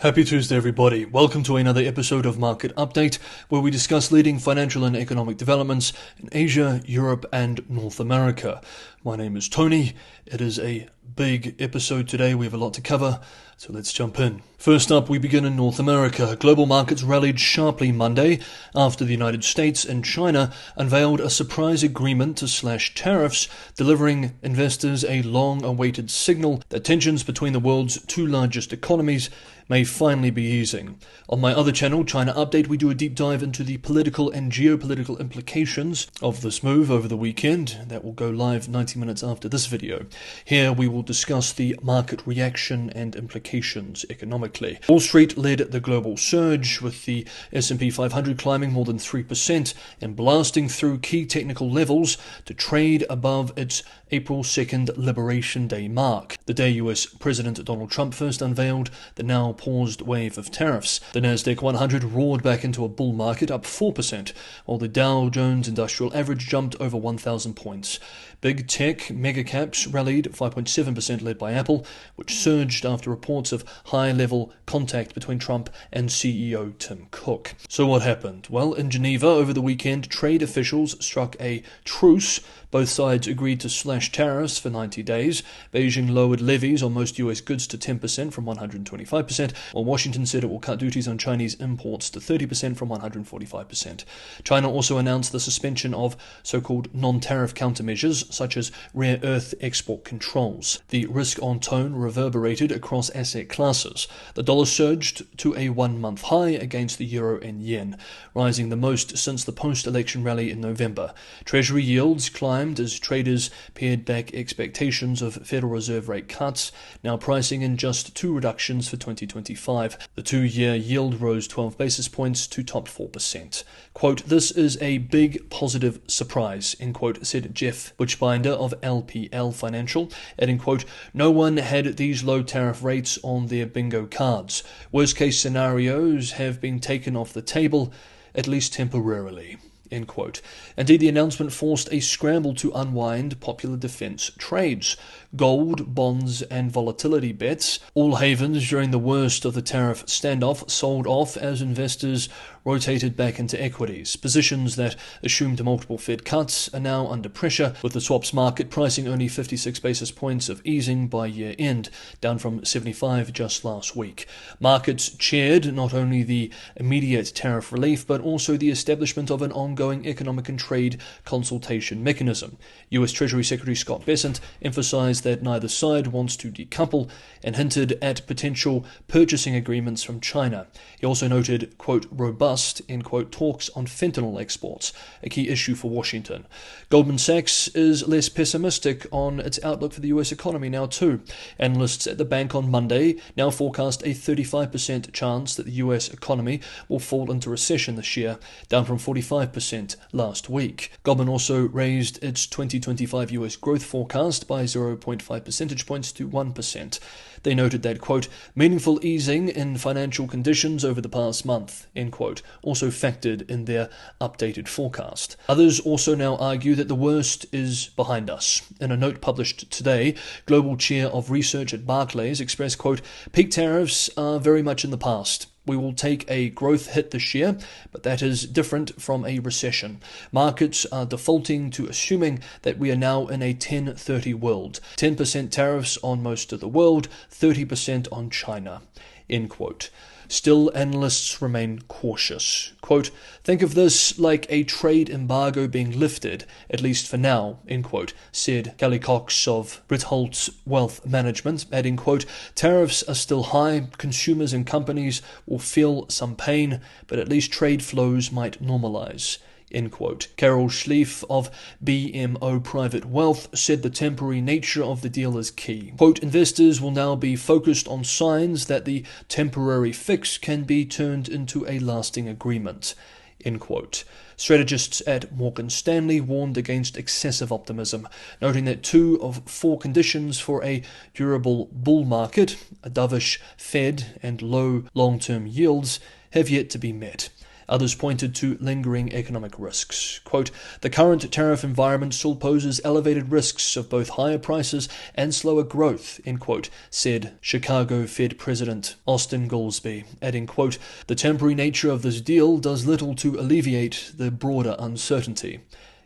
Happy Tuesday, everybody. Welcome to another episode of Market Update, where we discuss leading financial and economic developments in Asia, Europe, and North America. My name is Tony. It is a big episode today. We have a lot to cover, so let's jump in. First up, we begin in North America. Global markets rallied sharply Monday after the United States and China unveiled a surprise agreement to slash tariffs, delivering investors a long-awaited signal that tensions between the world's two largest economies may finally be easing. On my other channel, China Update, we do a deep dive into the political and geopolitical implications of this move over the weekend. That will go live 90 minutes after this video. Here we will discuss the market reaction and implications economically. Wall Street led the global surge, with the S&P 500 climbing more than 3% and blasting through key technical levels to trade above its April 2nd Liberation Day mark, the day US President Donald Trump first unveiled the now paused wave of tariffs. The Nasdaq 100 roared back into a bull market, up 4%, while the Dow Jones Industrial Average jumped over 1,000 points. Big tech mega caps rallied 5.7%, led by Apple, which surged after reports of high-level contact between Trump and CEO Tim Cook. So what happened? Well, in Geneva over the weekend, trade officials struck a truce. Both sides agreed to slash tariffs for 90 days. Beijing lowered levies on most US goods to 10% from 125%, while Washington said it will cut duties on Chinese imports to 30% from 145%. China also announced the suspension of so-called non-tariff countermeasures, such as rare earth export controls. The risk-on tone reverberated across asset classes. The dollar surged to a one-month high against the euro and yen, rising the most since the post-election rally in November. Treasury yields climbed as traders pared back expectations of Federal Reserve rate cuts, now pricing in just 2 reductions for 2025. The 2-year yield rose 12 basis points to top 4%. Quote, "This is a big positive surprise," end quote, said Jeff Buchbinder of LPL Financial, adding, quote, "No one had these low tariff rates on their bingo cards. Worst case scenarios have been taken off the table, at least temporarily." End quote. Indeed, the announcement forced a scramble to unwind popular defense trades. Gold, bonds, and volatility bets, all havens during the worst of the tariff standoff, sold off as investors rotated back into equities. Positions that assumed multiple Fed cuts are now under pressure, with the swaps market pricing only 56 basis points of easing by year end, down from 75 just last week. Markets cheered not only the immediate tariff relief, but also the establishment of an ongoing economic and trade consultation mechanism. US Treasury Secretary Scott Bessent emphasized that neither side wants to decouple and hinted at potential purchasing agreements from China. He also noted, quote, robust, end quote, talks on fentanyl exports, a key issue for Washington. Goldman Sachs is less pessimistic on its outlook for the US economy now too. Analysts at the bank on Monday now forecast a 35% chance that the US economy will fall into recession this year, down from 45% last week. Goldman also raised its 2025 US growth forecast by 0.5 percentage points to 1%. They noted that, quote, meaningful easing in financial conditions over the past month, end quote, also factored in their updated forecast. Others also now argue that the worst is behind us. In a note published today, Global Chair of Research at Barclays expressed, quote, peak tariffs are very much in the past. We will take a growth hit this year, but that is different from a recession. Markets are defaulting to assuming that we are now in a 10-30 world. 10% tariffs on most of the world, 30% on China. End quote. Still, analysts remain cautious. Quote, think of this like a trade embargo being lifted, at least for now, end quote, said Kelly Cox of Britholtz Wealth Management, adding, quote, tariffs are still high, consumers and companies will feel some pain, but at least trade flows might normalize. End quote. Carol Schlief of BMO Private Wealth said the temporary nature of the deal is key. Quote, investors will now be focused on signs that the temporary fix can be turned into a lasting agreement. End quote. Strategists at Morgan Stanley warned against excessive optimism, noting that 2 of 4 conditions for a durable bull market, a dovish Fed and low long-term yields, have yet to be met. Others pointed to lingering economic risks. Quote, "The current tariff environment still poses elevated risks of both higher prices and slower growth," end quote, said Chicago Fed President Austin Goolsbee, adding, quote, "The temporary nature of this deal does little to alleviate the broader uncertainty,"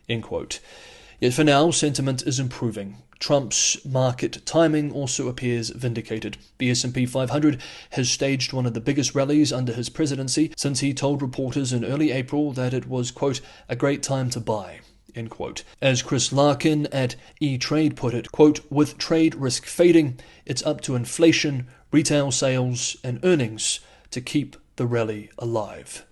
end quote. Yet for now, sentiment is improving. Trump's market timing also appears vindicated. The S&P 500 has staged one of the biggest rallies under his presidency since he told reporters in early April that it was, quote, "a great time to buy," end quote. As Chris Larkin at E-Trade put it, quote, "With trade risk fading, it's up to inflation, retail sales, and earnings to keep the rally alive."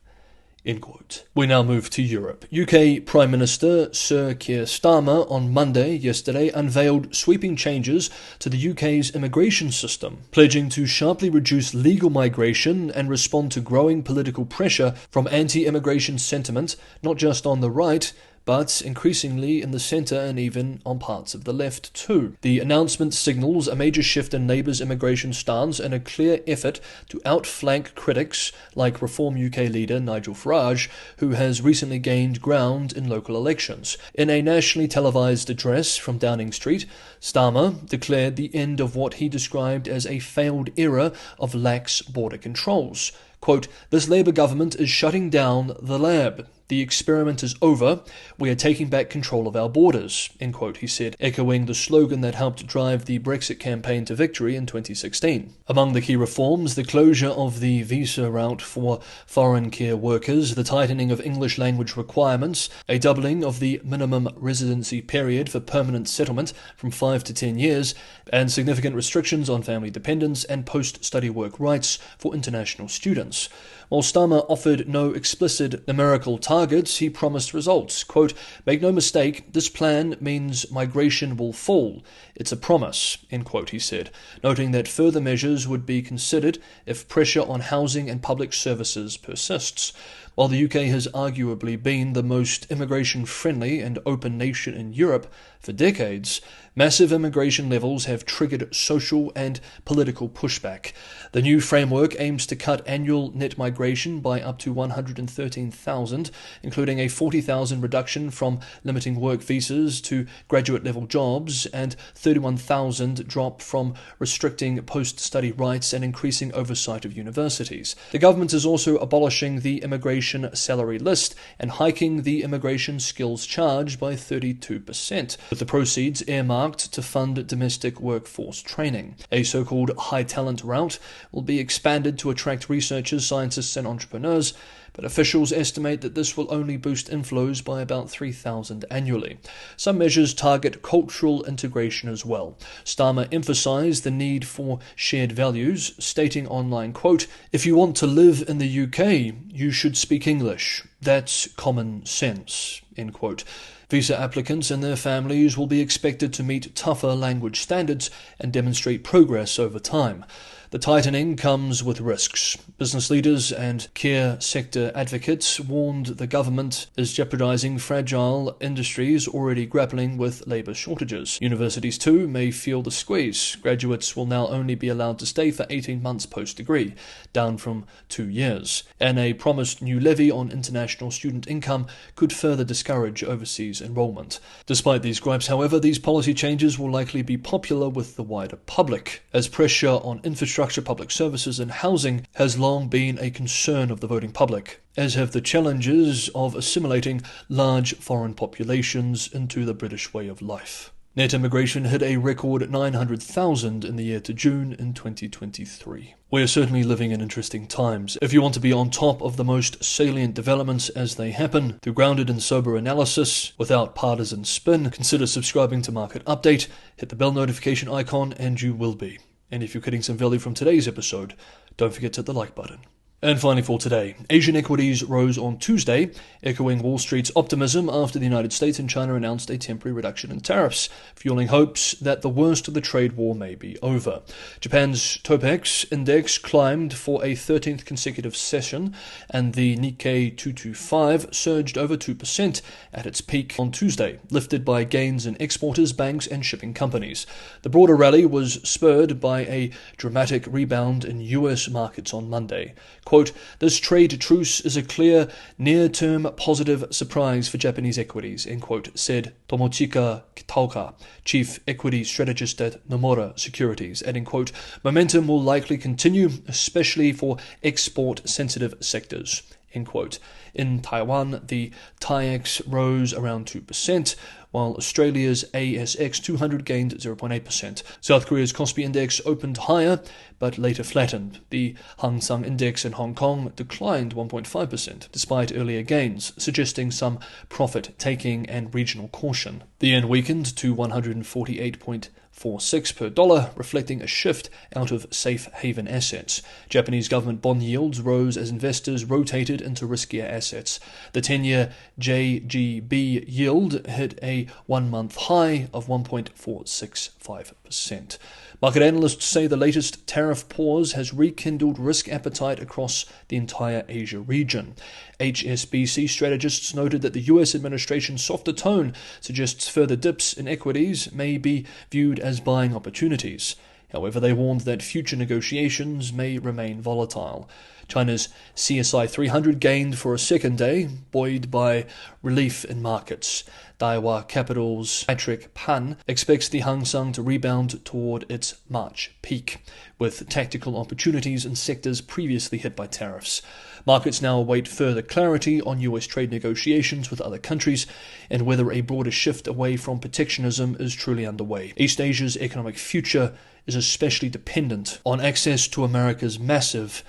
End quote. We now move to Europe. UK Prime Minister Sir Keir Starmer on yesterday, unveiled sweeping changes to the UK's immigration system, pledging to sharply reduce legal migration and respond to growing political pressure from anti-immigration sentiment, not just on the right, but increasingly in the centre and even on parts of the left too. The announcement signals a major shift in Labour's immigration stance and a clear effort to outflank critics like Reform UK leader Nigel Farage, who has recently gained ground in local elections. In a nationally televised address from Downing Street, Starmer declared the end of what he described as a failed era of lax border controls. Quote, "This Labour government is shutting down the lab. The experiment is over. We are taking back control of our borders," end quote, he said, echoing the slogan that helped drive the Brexit campaign to victory in 2016. Among the key reforms, the closure of the visa route for foreign care workers, the tightening of English language requirements, a doubling of the minimum residency period for permanent settlement from 5 to 10 years, and significant restrictions on family dependence and post-study work rights for international students. While Starmer offered no explicit numerical targets, he promised results. Quote, "Make no mistake, this plan means migration will fall. It's a promise," end quote, he said, noting that further measures would be considered if pressure on housing and public services persists. While the UK has arguably been the most immigration-friendly and open nation in Europe for decades, massive immigration levels have triggered social and political pushback. The new framework aims to cut annual net migration by up to 113,000, including a 40,000 reduction from limiting work visas to graduate-level jobs and 31,000 drop from restricting post-study rights and increasing oversight of universities. The government is also abolishing the immigration salary list and hiking the immigration skills charge by 32%, with the proceeds earmarked to fund domestic workforce training. A so-called high-talent route will be expanded to attract researchers, scientists and entrepreneurs, but officials estimate that this will only boost inflows by about 3,000 annually. Some measures target cultural integration as well. Starmer emphasized the need for shared values, stating online, quote, "If you want to live in the UK, you should speak English. That's common sense," end quote. Visa applicants and their families will be expected to meet tougher language standards and demonstrate progress over time. The tightening comes with risks. Business leaders and care sector advocates warned the government is jeopardizing fragile industries already grappling with labor shortages. Universities too may feel the squeeze. Graduates will now only be allowed to stay for 18 months post-degree, down from 2 years. And a promised new levy on international student income could further discourage overseas enrollment. Despite these gripes, however, these policy changes will likely be popular with the wider public, as pressure on infrastructure, public services and housing has long been a concern of the voting public, as have the challenges of assimilating large foreign populations into the British way of life. Net immigration hit a record 900,000 in the year to June in 2023. We are certainly living in interesting times. If you want to be on top of the most salient developments as they happen, through grounded and sober analysis, without partisan spin, consider subscribing to Market Update, hit the bell notification icon, and you will be. And if you're getting some value from today's episode, don't forget to hit the like button. And finally for today, Asian equities rose on Tuesday, echoing Wall Street's optimism after the United States and China announced a temporary reduction in tariffs, fueling hopes that the worst of the trade war may be over. Japan's Topix index climbed for a 13th consecutive session, and the Nikkei 225 surged over 2% at its peak on Tuesday, lifted by gains in exporters, banks and shipping companies. The broader rally was spurred by a dramatic rebound in US markets on Monday. quote, "This trade truce is a clear near-term positive surprise for Japanese equities," end quote, said Tomochika Kitaoka, chief equity strategist at Nomura Securities, adding, quote, "Momentum will likely continue, especially for export-sensitive sectors," end quote. In Taiwan, the TAIEX rose around 2%, while Australia's ASX 200 gained 0.8%. South Korea's Kospi Index opened higher, but later flattened. The Hang Seng Index in Hong Kong declined 1.5%, despite earlier gains, suggesting some profit-taking and regional caution. The yen weakened to 148.46 per dollar, reflecting a shift out of safe haven assets. Japanese government bond yields rose as investors rotated into riskier assets. The 10-year JGB yield hit a one-month high of 1.465%. Market analysts say the latest tariff pause has rekindled risk appetite across the entire Asia region. HSBC strategists noted that the US administration's softer tone suggests further dips in equities may be viewed as buying opportunities. However, they warned that future negotiations may remain volatile. China's CSI 300 gained for a second day, buoyed by relief in markets. Daiwa Capital's Patrick Pan expects the Hang Seng to rebound toward its March peak, with tactical opportunities in sectors previously hit by tariffs. Markets now await further clarity on US trade negotiations with other countries and whether a broader shift away from protectionism is truly underway. East Asia's economic future is especially dependent on access to America's massive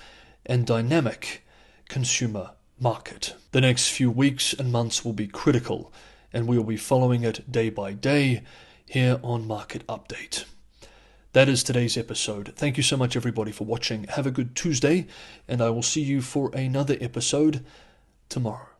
and dynamic consumer market. The next few weeks and months will be critical, and we will be following it day by day here on Market Update. That is today's episode. Thank you so much, everybody, for watching. Have a good Tuesday, and I will see you for another episode tomorrow.